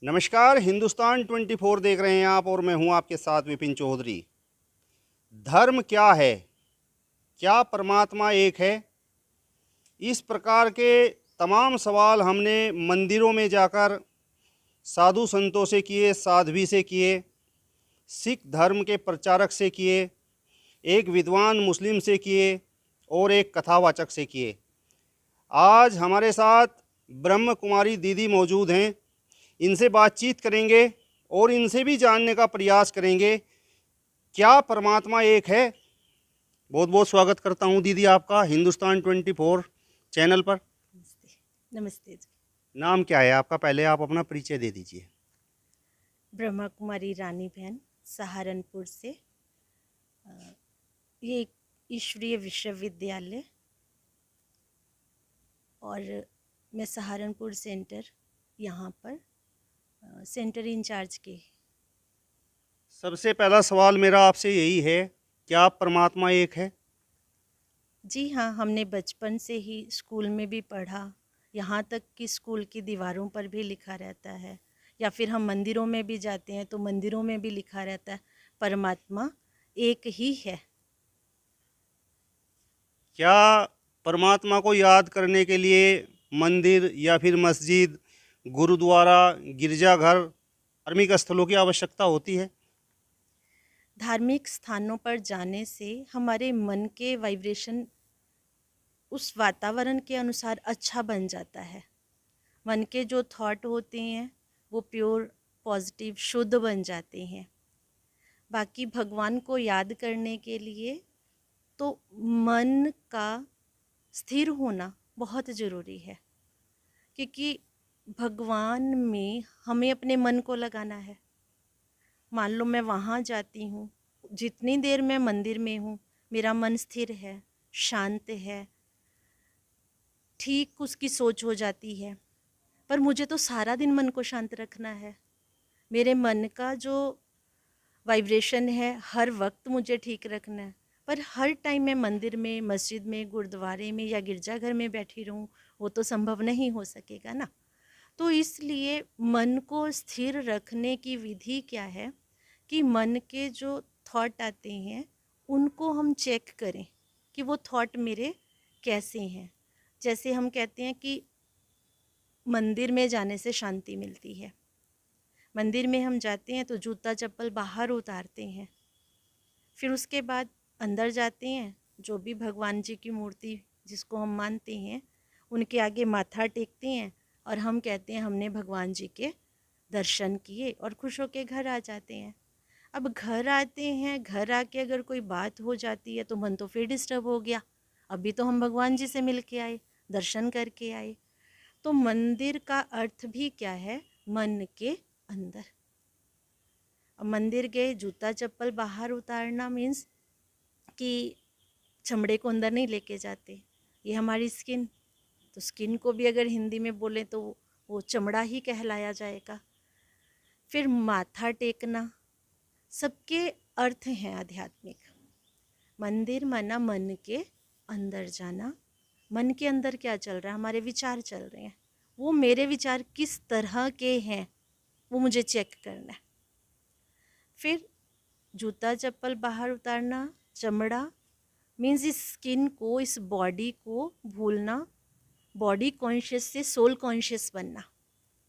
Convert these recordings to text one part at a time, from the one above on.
नमस्कार, हिंदुस्तान 24 देख रहे हैं आप और मैं हूं आपके साथ विपिन चौधरी। धर्म क्या है? क्या परमात्मा एक है? इस प्रकार के तमाम सवाल हमने मंदिरों में जाकर साधु संतों से किए, साध्वी से किए, सिख धर्म के प्रचारक से किए, एक विद्वान मुस्लिम से किए और एक कथावाचक से किए। आज हमारे साथ ब्रह्म कुमारी दीदी मौजूद हैं। इनसे बातचीत करेंगे और इनसे भी जानने का प्रयास करेंगे क्या परमात्मा एक है। बहुत बहुत स्वागत करता हूं दीदी आपका हिंदुस्तान 24 चैनल पर। नमस्ते। नमस्ते जी। नाम क्या है आपका? पहले आप अपना परिचय दे दीजिए। ब्रह्मा कुमारी रानी बहन, सहारनपुर से। ये एक ईश्वरीय विश्वविद्यालय और मैं सहारनपुर सेंटर यहाँ पर सेंटर इंचार्ज के। सबसे पहला सवाल मेरा आपसे यही है, क्या परमात्मा एक है? जी हाँ, हमने बचपन से ही स्कूल में भी पढ़ा, यहाँ तक कि स्कूल की दीवारों पर भी लिखा रहता है, या फिर हम मंदिरों में भी जाते हैं तो मंदिरों में भी लिखा रहता है, परमात्मा एक ही है। क्या परमात्मा को याद करने के लिए मंदिर या फिर मस्जिद, गुरुद्वारा, गिरजाघर, धार्मिक स्थलों की आवश्यकता होती है? धार्मिक स्थानों पर जाने से हमारे मन के वाइब्रेशन उस वातावरण के अनुसार अच्छा बन जाता है। मन के जो थॉट होते हैं वो प्योर पॉजिटिव शुद्ध बन जाते हैं। बाकी भगवान को याद करने के लिए तो मन का स्थिर होना बहुत ज़रूरी है, क्योंकि भगवान में हमें अपने मन को लगाना है। मान लो मैं वहाँ जाती हूँ, जितनी देर मैं मंदिर में हूँ मेरा मन स्थिर है, शांत है, ठीक उसकी सोच हो जाती है। पर मुझे तो सारा दिन मन को शांत रखना है। मेरे मन का जो वाइब्रेशन है हर वक्त मुझे ठीक रखना है। पर हर टाइम मैं मंदिर में, मस्जिद में, गुरुद्वारे में या गिरजाघर में बैठी रहूं, वो तो संभव नहीं हो सकेगा ना। तो इसलिए मन को स्थिर रखने की विधि क्या है कि मन के जो थॉट आते हैं उनको हम चेक करें कि वो थॉट मेरे कैसे हैं। जैसे हम कहते हैं कि मंदिर में जाने से शांति मिलती है। मंदिर में हम जाते हैं तो जूता चप्पल बाहर उतारते हैं, फिर उसके बाद अंदर जाते हैं, जो भी भगवान जी की मूर्ति जिसको हम मानते हैं उनके आगे माथा टेकते हैं और हम कहते हैं हमने भगवान जी के दर्शन किए और खुश होकर घर आ जाते हैं। अब घर आते हैं, घर आके अगर कोई बात हो जाती है तो मन तो फिर डिस्टर्ब हो गया। अभी तो हम भगवान जी से मिल के आए, दर्शन करके आए। तो मंदिर का अर्थ भी क्या है? मन के अंदर। अब मंदिर गए, जूता चप्पल बाहर उतारना मीन्स कि चमड़े को अंदर नहीं लेके जाते। ये हमारी स्किन, तो स्किन को भी अगर हिंदी में बोले तो वो चमड़ा ही कहलाया जाएगा। फिर माथा टेकना, सबके अर्थ हैं आध्यात्मिक। मंदिर माना मन के अंदर जाना। मन के अंदर क्या चल रहा है? हमारे विचार चल रहे हैं, वो मेरे विचार किस तरह के हैं वो मुझे चेक करना है। फिर जूता चप्पल बाहर उतारना, चमड़ा मीन्स इस स्किन को, इस बॉडी को भूलना, बॉडी कॉन्शियस से सोल कॉन्शियस बनना,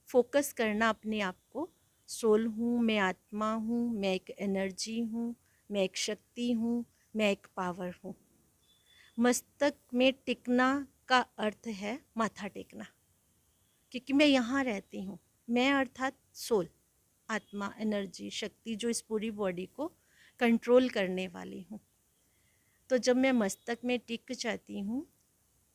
फोकस करना अपने आप को। सोल हूँ मैं, आत्मा हूँ मैं, एक एनर्जी हूँ मैं, एक शक्ति हूँ मैं, एक पावर हूँ। मस्तक में टिकना का अर्थ है माथा टेकना, क्योंकि मैं यहाँ रहती हूँ। मैं अर्थात सोल, आत्मा, एनर्जी, शक्ति जो इस पूरी बॉडी को कंट्रोल करने वाली हूँ। तो जब मैं मस्तक में टिक जाती हूँ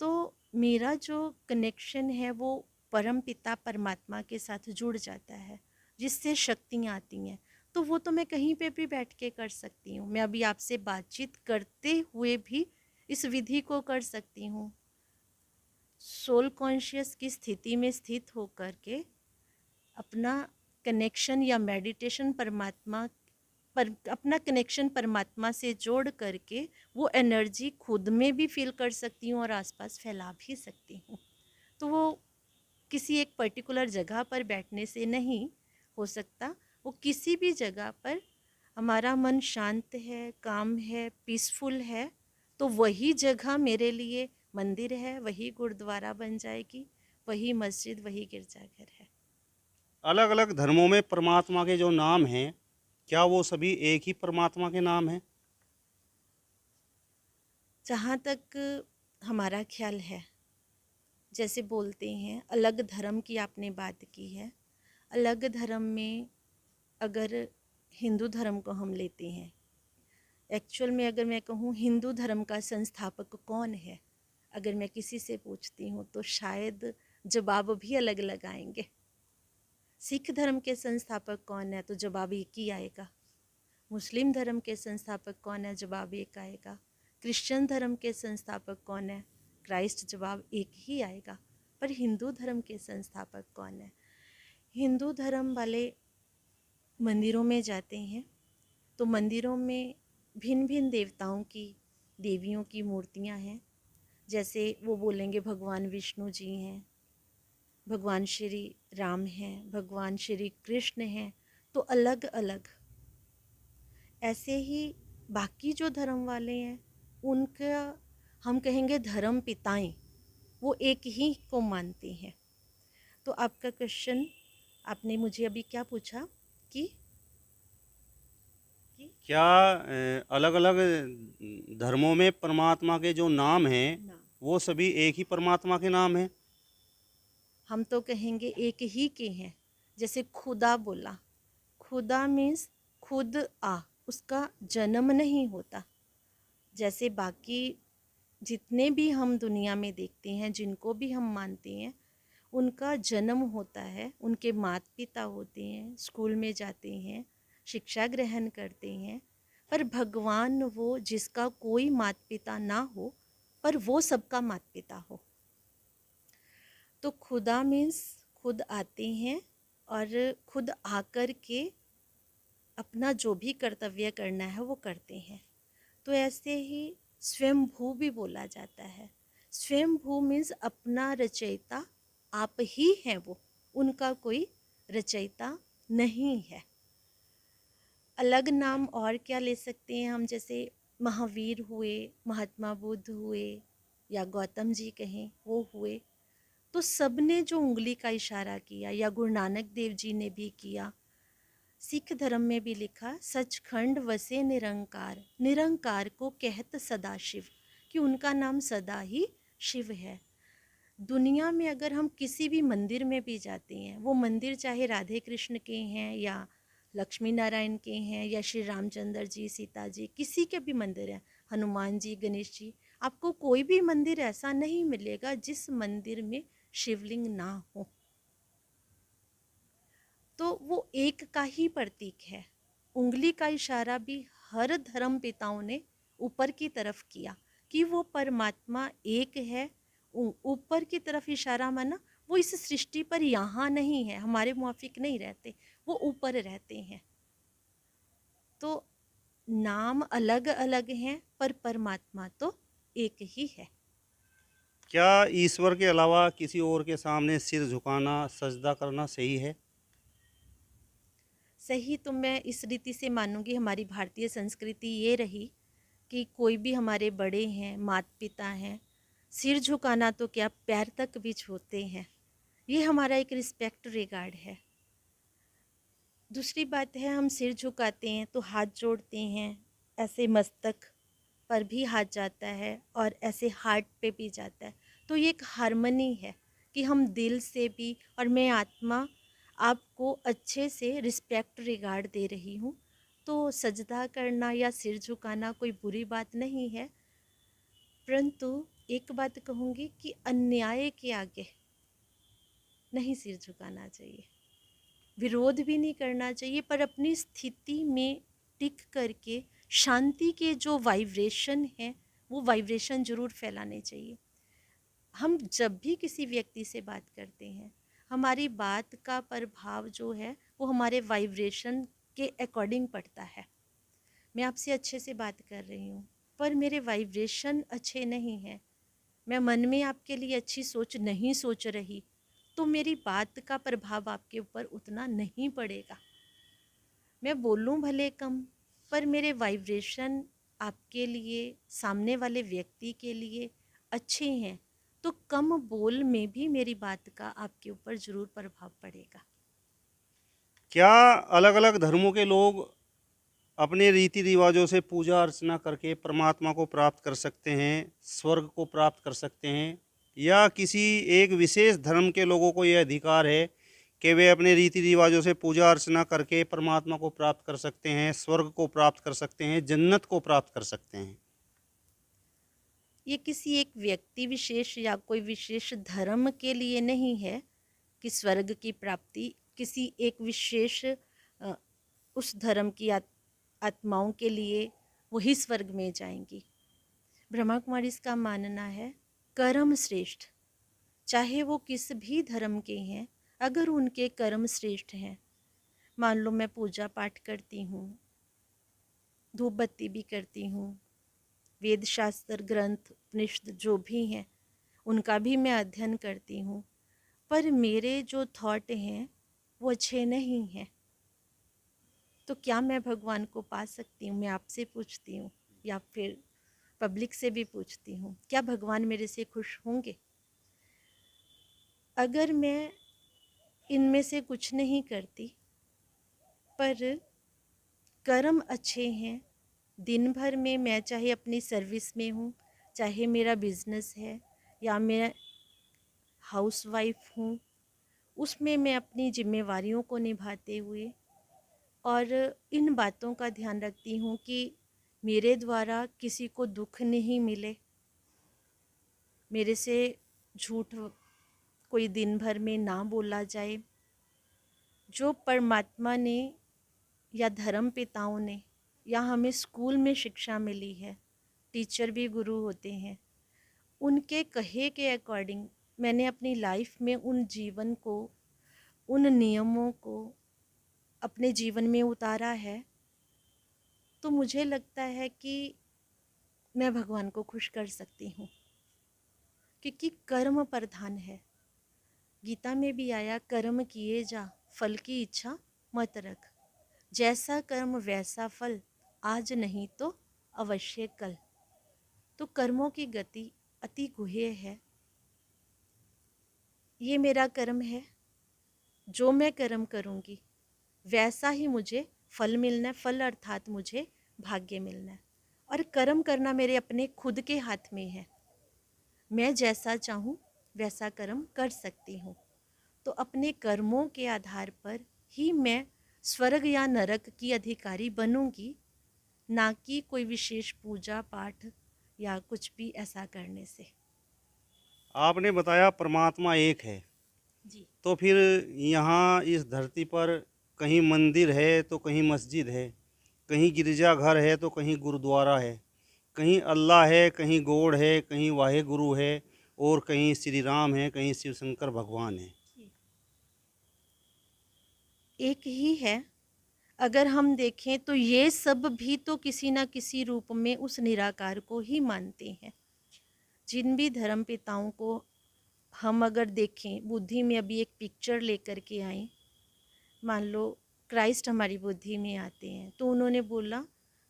तो मेरा जो कनेक्शन है वो परम पिता परमात्मा के साथ जुड़ जाता है, जिससे शक्तियाँ आती हैं। तो वो तो मैं कहीं पे भी बैठ के कर सकती हूँ। मैं अभी आपसे बातचीत करते हुए भी इस विधि को कर सकती हूँ। सोल कॉन्शियस की स्थिति में स्थित होकर के अपना कनेक्शन या मेडिटेशन परमात्मा पर, अपना कनेक्शन परमात्मा से जोड़ करके वो एनर्जी खुद में भी फील कर सकती हूँ और आसपास फैला भी सकती हूँ। तो वो किसी एक पर्टिकुलर जगह पर बैठने से नहीं, हो सकता। वो किसी भी जगह पर हमारा मन शांत है, काम है, पीसफुल है, तो वही जगह मेरे लिए मंदिर है, वही गुरुद्वारा बन जाएगी, वही मस्जिद, वही गिरजाघर है। अलग अलग धर्मों में परमात्मा के जो नाम हैं, क्या वो सभी एक ही परमात्मा के नाम हैं? जहाँ तक हमारा ख्याल है, जैसे बोलते हैं अलग धर्म की आपने बात की है, अलग धर्म में अगर हिंदू धर्म को हम लेते हैं, एक्चुअल में अगर मैं कहूँ हिंदू धर्म का संस्थापक कौन है, अगर मैं किसी से पूछती हूँ तो शायद जवाब भी अलग अलग आएंगे। सिख धर्म के संस्थापक कौन है तो जवाब एक ही आएगा। मुस्लिम धर्म के संस्थापक कौन है, जवाब एक आएगा। क्रिश्चियन धर्म के संस्थापक कौन है, क्राइस्ट, जवाब एक ही आएगा। पर हिंदू धर्म के संस्थापक कौन है? हिंदू धर्म वाले मंदिरों में जाते हैं तो मंदिरों में भिन्न भिन्न देवताओं की, देवियों की मूर्तियां हैं। जैसे वो बोलेंगे भगवान विष्णु जी हैं, भगवान श्री राम हैं, भगवान श्री कृष्ण हैं, तो अलग अलग। ऐसे ही बाकी जो धर्म वाले हैं उनका हम कहेंगे धर्म पिताएं, वो एक ही को मानते हैं। तो आपका क्वेश्चन, आपने मुझे अभी क्या पूछा कि क्या अलग अलग धर्मों में परमात्मा के जो नाम हैं, नाम, वो सभी एक ही परमात्मा के नाम हैं? हम तो कहेंगे एक ही के हैं। जैसे खुदा बोला, खुदा मीन्स खुद आ, उसका जन्म नहीं होता। जैसे बाकी जितने भी हम दुनिया में देखते हैं, जिनको भी हम मानते हैं, उनका जन्म होता है, उनके माता पिता होते हैं, स्कूल में जाते हैं, शिक्षा ग्रहण करते हैं। पर भगवान वो जिसका कोई माता पिता ना हो, पर वो सबका माता पिता हो। तो खुदा मीन्स खुद आते हैं और खुद आकर के अपना जो भी कर्तव्य करना है वो करते हैं। तो ऐसे ही स्वयंभू भी बोला जाता है। स्वयंभू मीन्स अपना रचयिता आप ही हैं, वो उनका कोई रचयिता नहीं है। अलग नाम और क्या ले सकते हैं हम, जैसे महावीर हुए, महात्मा बुद्ध हुए, या गौतम जी कहें वो हुए, तो सब ने जो उंगली का इशारा किया, या गुरु नानक देव जी ने भी किया। सिख धर्म में भी लिखा सचखंड वसे निरंकार, निरंकार को कहत सदा शिव, कि उनका नाम सदा ही शिव है। दुनिया में अगर हम किसी भी मंदिर में भी जाते हैं, वो मंदिर चाहे राधे कृष्ण के हैं या लक्ष्मी नारायण के हैं या श्री रामचंद्र जी, सीता जी, किसी के भी मंदिर हैं, हनुमान जी, गणेश जी, आपको कोई भी मंदिर ऐसा नहीं मिलेगा जिस मंदिर में शिवलिंग ना हो। तो वो एक का ही प्रतीक है। उंगली का इशारा भी हर धर्म पिताओं ने ऊपर की तरफ किया कि वो परमात्मा एक है। ऊपर की तरफ इशारा माना वो इस सृष्टि पर यहाँ नहीं है, हमारे मुआफिक नहीं रहते, वो ऊपर रहते हैं। तो नाम अलग अलग हैं पर परमात्मा तो एक ही है। क्या ईश्वर के अलावा किसी और के सामने सिर झुकाना, सजदा करना सही है? सही तो मैं इस रीति से मानूंगी, हमारी भारतीय संस्कृति ये रही कि कोई भी हमारे बड़े हैं, माता पिता हैं, सिर झुकाना तो क्या पैर तक भी छूते हैं। ये हमारा एक रिस्पेक्ट रिगार्ड है। दूसरी बात है, हम सिर झुकाते हैं तो हाथ जोड़ते हैं, ऐसे मस्तक पर भी हाथ जाता है और ऐसे हार्ट पे भी जाता है। तो ये एक हार्मनी है कि हम दिल से भी, और मैं आत्मा आपको अच्छे से रिस्पेक्ट रिगार्ड दे रही हूँ। तो सजदा करना या सिर झुकाना कोई बुरी बात नहीं है, परंतु एक बात कहूँगी कि अन्याय के आगे नहीं सिर झुकाना चाहिए, विरोध भी नहीं करना चाहिए, पर अपनी स्थिति में टिक करके शांति के जो वाइब्रेशन है वो वाइब्रेशन ज़रूर फैलाने चाहिए। हम जब भी किसी व्यक्ति से बात करते हैं, हमारी बात का प्रभाव जो है वो हमारे वाइब्रेशन के अकॉर्डिंग पड़ता है। मैं आपसे अच्छे से बात कर रही हूँ पर मेरे वाइब्रेशन अच्छे नहीं हैं, मैं मन में आपके लिए अच्छी सोच नहीं सोच रही, तो मेरी बात का प्रभाव आपके ऊपर उतना नहीं पड़ेगा। मैं बोलूं भले कम, पर मेरे वाइब्रेशन आपके लिए, सामने वाले व्यक्ति के लिए अच्छे हैं, तो कम बोल में भी मेरी बात का आपके ऊपर ज़रूर प्रभाव पड़ेगा। क्या अलग अलग धर्मों के लोग अपने रीति रिवाजों से पूजा अर्चना करके परमात्मा को प्राप्त कर सकते हैं, स्वर्ग को प्राप्त कर सकते हैं, या किसी एक विशेष धर्म के लोगों को यह अधिकार है कि वे अपने रीति रिवाजों से पूजा अर्चना करके परमात्मा को प्राप्त कर सकते हैं, स्वर्ग को प्राप्त कर सकते हैं, जन्नत को प्राप्त कर सकते हैं? ये किसी एक व्यक्ति विशेष या कोई विशेष धर्म के लिए नहीं है कि स्वर्ग की प्राप्ति किसी एक विशेष उस धर्म की आत्माओं के लिए वही स्वर्ग में जाएंगी। ब्रह्मा कुमारी इसका मानना है कर्म श्रेष्ठ, चाहे वो किस भी धर्म के हैं, अगर उनके कर्म श्रेष्ठ हैं। मान लो मैं पूजा पाठ करती हूँ, धूप बत्ती भी करती हूँ, वेद शास्त्र ग्रंथ उपनिषद जो भी हैं उनका भी मैं अध्ययन करती हूँ, पर मेरे जो थॉट हैं वो अच्छे नहीं हैं, तो क्या मैं भगवान को पा सकती हूँ? मैं आपसे पूछती हूँ या फिर पब्लिक से भी पूछती हूँ, क्या भगवान मेरे से खुश होंगे? अगर मैं इनमें से कुछ नहीं करती पर कर्म अच्छे हैं, दिन भर में मैं चाहे अपनी सर्विस में हूँ, चाहे मेरा बिजनेस है या मैं हाउसवाइफ हूँ, उसमें मैं अपनी जिम्मेवारियों को निभाते हुए और इन बातों का ध्यान रखती हूँ कि मेरे द्वारा किसी को दुख नहीं मिले, मेरे से झूठ कोई दिन भर में ना बोला जाए। जो परमात्मा ने या धर्म पिताओं ने या हमें स्कूल में शिक्षा मिली है, टीचर भी गुरु होते हैं, उनके कहे के अकॉर्डिंग मैंने अपनी लाइफ में उन जीवन को, उन नियमों को अपने जीवन में उतारा है, तो मुझे लगता है कि मैं भगवान को खुश कर सकती हूँ, क्योंकि कर्म प्रधान है। गीता में भी आया, कर्म किए जा, फल की इच्छा मत रख, जैसा कर्म वैसा फल, आज नहीं तो अवश्य कल। तो कर्मों की गति अति गुह्य है। ये मेरा कर्म है, जो मैं कर्म करूँगी वैसा ही मुझे फल मिलना है, फल अर्थात मुझे भाग्य मिलना है। और कर्म करना मेरे अपने खुद के हाथ में है, मैं जैसा चाहूँ वैसा कर्म कर सकती हूँ। तो अपने कर्मों के आधार पर ही मैं स्वर्ग या नरक की अधिकारी बनूंगी, ना कि कोई विशेष पूजा पाठ या कुछ भी ऐसा करने से। आपने बताया परमात्मा एक है, जी। तो फिर यहाँ इस धरती पर कहीं मंदिर है तो कहीं मस्जिद है, कहीं गिरजाघर है तो कहीं गुरुद्वारा है, कहीं अल्लाह है, कहीं गॉड है, कहीं वाहे गुरु है, और कहीं श्री राम है, कहीं शिव शंकर भगवान है। एक ही है। अगर हम देखें तो ये सब भी तो किसी न किसी रूप में उस निराकार को ही मानते हैं। जिन भी धर्म पिताओं को हम अगर देखें, बुद्धि में अभी एक पिक्चर लेकर के आए, मान लो क्राइस्ट हमारी बुद्धि में आते हैं, तो उन्होंने बोला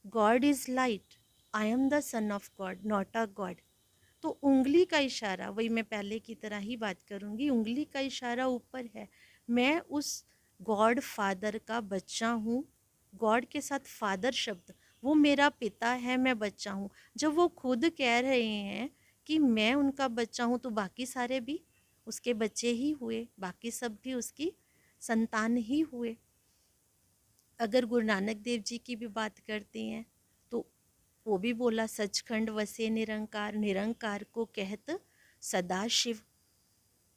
God is light, I am the son of God, not a God. तो उंगली का इशारा, वही मैं पहले की तरह ही बात करूँगी, उंगली का इशारा ऊपर है। मैं उस गॉड फादर का बच्चा हूँ। गॉड के साथ फादर शब्द, वो मेरा पिता है, मैं बच्चा हूँ। जब वो खुद कह रहे हैं कि मैं उनका बच्चा हूँ, तो बाकी सारे भी उसके बच्चे ही हुए, बाकी सब भी उसकी संतान ही हुए। अगर गुरु नानक देव जी की भी बात करते हैं तो वो भी बोला, सचखंड वसे निरंकार, निरंकार को कहत सदा शिव।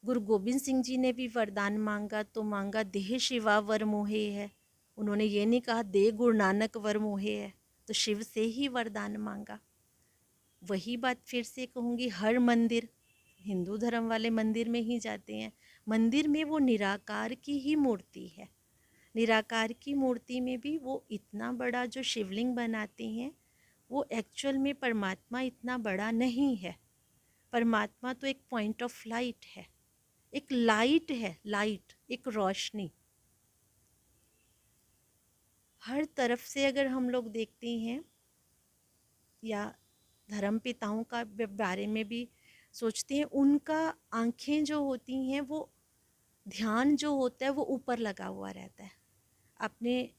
गुरु गोबिंद सिंह जी ने भी वरदान मांगा तो मांगा देह शिवा वर मोहे है। उन्होंने ये नहीं कहा दे गुरु नानक वर मोहे है, तो शिव से ही वरदान मांगा। वही बात फिर से कहूँगी, हर मंदिर, हिंदू धर्म वाले मंदिर में ही जाते हैं, मंदिर में वो निराकार की ही मूर्ति है। निराकार की मूर्ति में भी वो इतना बड़ा जो शिवलिंग बनाते हैं, वो एक्चुअल में परमात्मा इतना बड़ा नहीं है। परमात्मा तो एक पॉइंट ऑफ लाइट है, एक लाइट है, लाइट, एक रोशनी। हर तरफ से अगर हम लोग देखते हैं या धर्म पिताओं का बारे में भी सोचते हैं, उनका आंखें जो होती हैं वो ध्यान जो होता है वो ऊपर लगा हुआ रहता है। आपने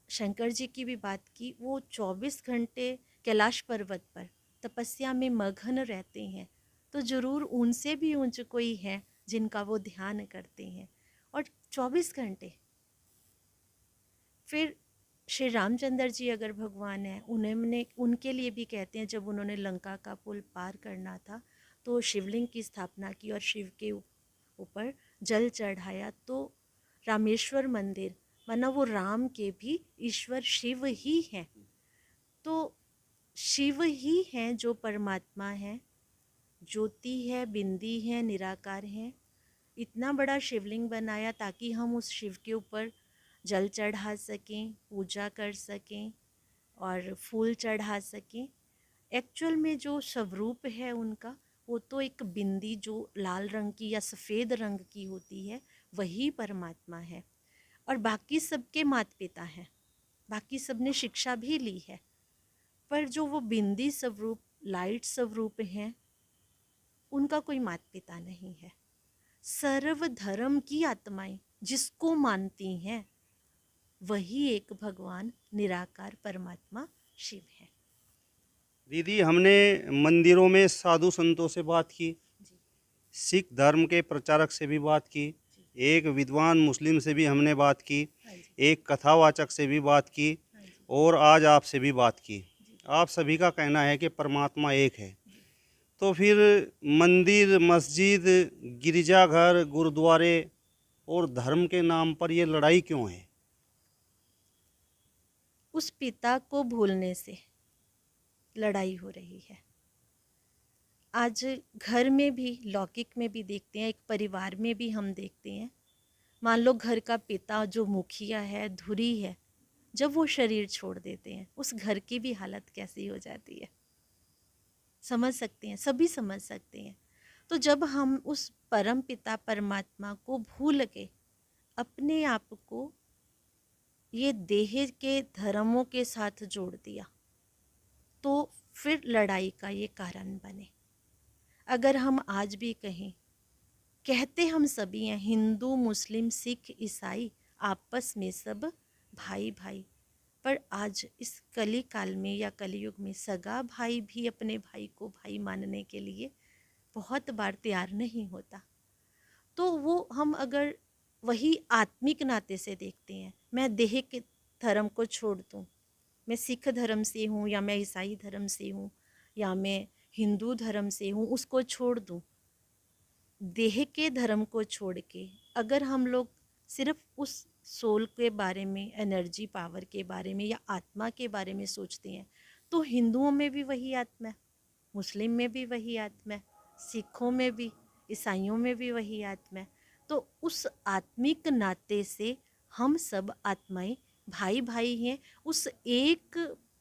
शंकर जी की भी बात की, वो 24 घंटे कैलाश पर्वत पर तपस्या में मग्न रहते हैं, तो ज़रूर उनसे भी ऊंच कोई है जिनका वो ध्यान करते हैं। और 24 घंटे फिर श्री रामचंद्र जी अगर भगवान हैं, उन्होंने उनके लिए भी कहते हैं, जब उन्होंने लंका का पुल पार करना था तो शिवलिंग की स्थापना की और शिव के ऊपर जल चढ़ाया, तो रामेश्वर मंदिर माना वो राम के भी ईश्वर शिव ही हैं। तो शिव ही हैं जो परमात्मा है, ज्योति है, बिंदी है, निराकार है। इतना बड़ा शिवलिंग बनाया ताकि हम उस शिव के ऊपर जल चढ़ा सकें, पूजा कर सकें और फूल चढ़ा सकें। एक्चुअल में जो स्वरूप है उनका, वो तो एक बिंदी जो लाल रंग की या सफ़ेद रंग की होती है, वही परमात्मा है। और बाकी सबके माता पिता हैं, बाकी सब ने शिक्षा भी ली है, पर जो वो बिंदी स्वरूप, लाइट स्वरूप हैं, उनका कोई माता पिता नहीं है। सर्व धर्म की आत्माएं जिसको मानती हैं, वही एक भगवान निराकार परमात्मा शिव है। दीदी, हमने मंदिरों में साधु संतों से बात की, जी सिख धर्म के प्रचारक से भी बात की, जी। एक विद्वान मुस्लिम से भी हमने बात की, हाँ जी। एक कथावाचक से भी बात की, हाँ जी। और आज आपसे भी बात की। जी आप सभी का कहना है कि परमात्मा एक है। जी। तो फिर मंदिर, मस्जिद, गिरजाघर, गुरुद्वारे और धर्म के नाम पर ये लड़ाई क्यों है? उस पिता को भूलने से लड़ाई हो रही है। आज घर में भी, लौकिक में भी देखते हैं, एक परिवार में भी हम देखते हैं। मान लो घर का पिता जो मुखिया है, धुरी है, जब वो शरीर छोड़ देते हैं, उस घर की भी हालत कैसी हो जाती है, समझ सकते हैं, सभी समझ सकते हैं। तो जब हम उस परम पिता परमात्मा को भूल के अपने आप को ये देह के धर्मों के साथ जोड़ दिया, तो फिर लड़ाई का ये कारण बने। अगर हम आज भी कहें, कहते हम सभी हैं, हिंदू, मुस्लिम, सिख, ईसाई, आपस में सब भाई भाई, पर आज इस कली काल में या कलयुग में सगा भाई भी अपने भाई को भाई मानने के लिए बहुत बार तैयार नहीं होता। तो वो हम अगर वही आत्मिक नाते से देखते हैं, मैं देह के धर्म को छोड़ दूँ, मैं सिख धर्म से हूँ या मैं ईसाई धर्म से हूँ या मैं हिंदू धर्म से हूँ, उसको छोड़ दूँ, देह के धर्म को छोड़ के अगर हम लोग सिर्फ उस सोल के बारे में, एनर्जी पावर के बारे में या आत्मा के बारे में सोचते हैं, तो हिंदुओं में भी वही आत्मा है, मुस्लिम में भी वही आत्मा है, सिखों में भी, ईसाइयों में भी वही आत्मा है। तो उस आत्मिक नाते से हम सब आत्माएं भाई भाई हैं, उस एक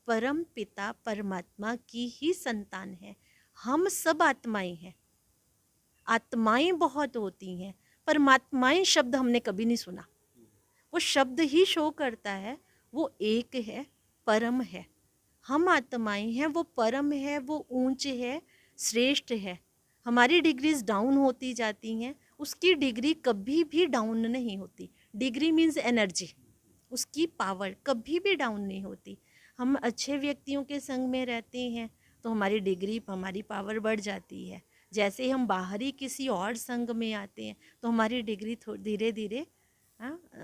परम पिता परमात्मा की ही संतान है। हम सब आत्माएं हैं। आत्माएं बहुत होती हैं, परमात्माएं शब्द हमने कभी नहीं सुना। वो शब्द ही शो करता है वो एक है, परम है। हम आत्माएं हैं, वो परम है, वो ऊंच है, श्रेष्ठ है। हमारी डिग्रीज डाउन होती जाती हैं, उसकी डिग्री कभी भी डाउन नहीं होती। डिग्री मीन्स एनर्जी, उसकी पावर कभी भी डाउन नहीं होती। हम अच्छे व्यक्तियों के संग में रहते हैं तो हमारी डिग्री, हमारी पावर बढ़ जाती है। जैसे ही हम बाहरी किसी और संग में आते हैं तो हमारी डिग्री धीरे धीरे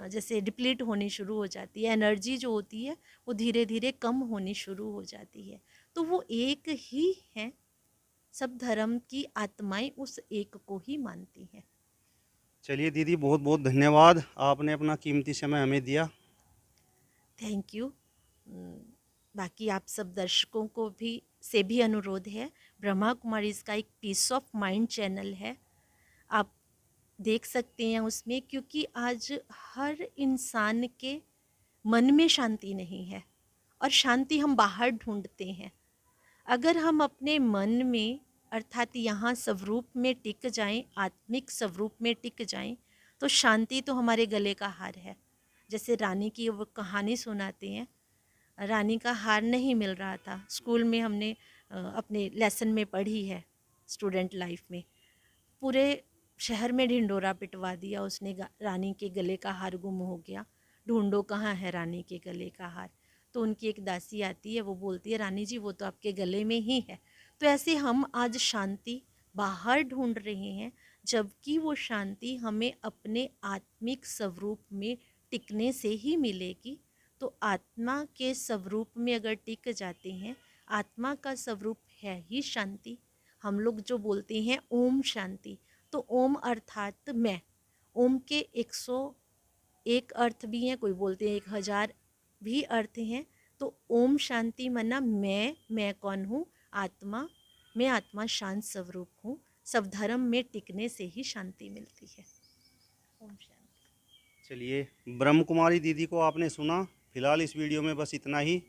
जैसे डिप्लीट होनी शुरू हो जाती है, एनर्जी जो होती है वो धीरे धीरे कम होनी शुरू हो जाती है। तो वो एक ही है, सब धर्म की आत्माएं उस एक को ही मानती हैं। चलिए दीदी, बहुत बहुत धन्यवाद, आपने अपना कीमती समय हमें दिया। Thank you. बाकी आप सब दर्शकों को भी से भी अनुरोध है, ब्रह्मा कुमारी इसका एक पीस ऑफ माइंड चैनल है, आप देख सकते हैं उसमें, क्योंकि आज हर इंसान के मन में शांति नहीं है और शांति हम बाहर ढूंढते हैं। अगर हम अपने मन में अर्थात यहाँ स्वरूप में टिक जाएं, आत्मिक स्वरूप में टिक जाएं, तो शांति तो हमारे गले का हार है। जैसे रानी की वो कहानी सुनाते हैं, रानी का हार नहीं मिल रहा था, स्कूल में हमने अपने लेसन में पढ़ी है, स्टूडेंट लाइफ में। पूरे शहर में ढिंडोरा पिटवा दिया उसने, रानी के गले का हार गुम हो गया, ढूंढो कहाँ है रानी के गले का हार। तो उनकी एक दासी आती है, वो बोलती है रानी जी वो तो आपके गले में ही है। तो ऐसे हम आज शांति बाहर ढूंढ रहे हैं, जबकि वो शांति हमें अपने आत्मिक स्वरूप में टिकने से ही मिलेगी। तो आत्मा के स्वरूप में अगर टिक जाते हैं, आत्मा का स्वरूप है ही शांति। हम लोग जो बोलते हैं ओम शांति, तो ओम अर्थात मैं। ओम के 101 अर्थ भी हैं, कोई बोलते हैं 1000 भी अर्थ हैं। तो ओम शांति मना मैं कौन हूँ? आत्मा। मैं आत्मा शांत स्वरूप हूँ। सब धर्म में टिकने से ही शांति मिलती है। ओम शांति। चलिए, ब्रह्म कुमारी दीदी को आपने सुना। फिलहाल इस वीडियो में बस इतना ही।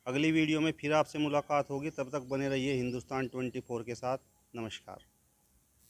अगली वीडियो में फिर आपसे मुलाकात होगी, तब तक बने रहिए हिंदुस्तान 24 के साथ। नमस्कार।